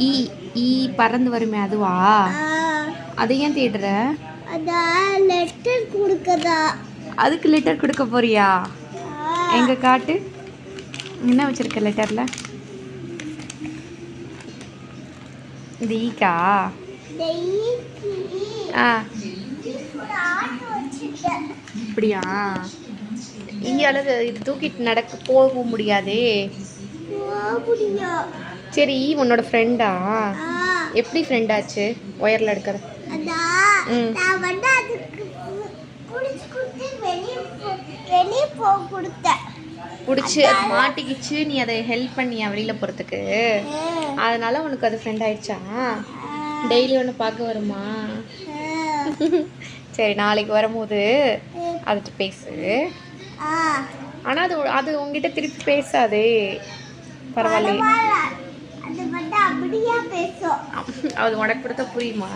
ஈ ஈ பறந்து வருமே அதுவா? அதை ஏன் தேடுற? லெட்டர் கொடுக்கதா? அதுக்கு லெட்டர் கொடுக்க போறியா? எங்க காட்டு, என்ன வச்சிருக்க லெட்டர்ல? இது ஈக்கா? அப்படியா? இந்தியாவில் இது தூக்கிட்டு போக முடியாதே. சரி, உன்னோட ஃப்ரெண்டா? எப்படி ஃப்ரெண்ட் ஆச்சு ஒயரில் எடுக்கிறது? பிடிச்சி அது மாட்டிக்கிச்சு, நீ அதை ஹெல்ப் பண்ணியா வெளியில் போகிறதுக்கு? அதனால உனக்கு அது ஃப்ரெண்ட் ஆயிடுச்சா? டெய்லி ஒன்று பார்க்க வருமா? சரி, நாளைக்கு வரும்போது அதுட்டு பேசு. ஆனால் அது உங்ககிட்ட திருப்பி பேசாதே. பரவாயில்ல, அது உனக்கு கொடுத்தா புரியுமா?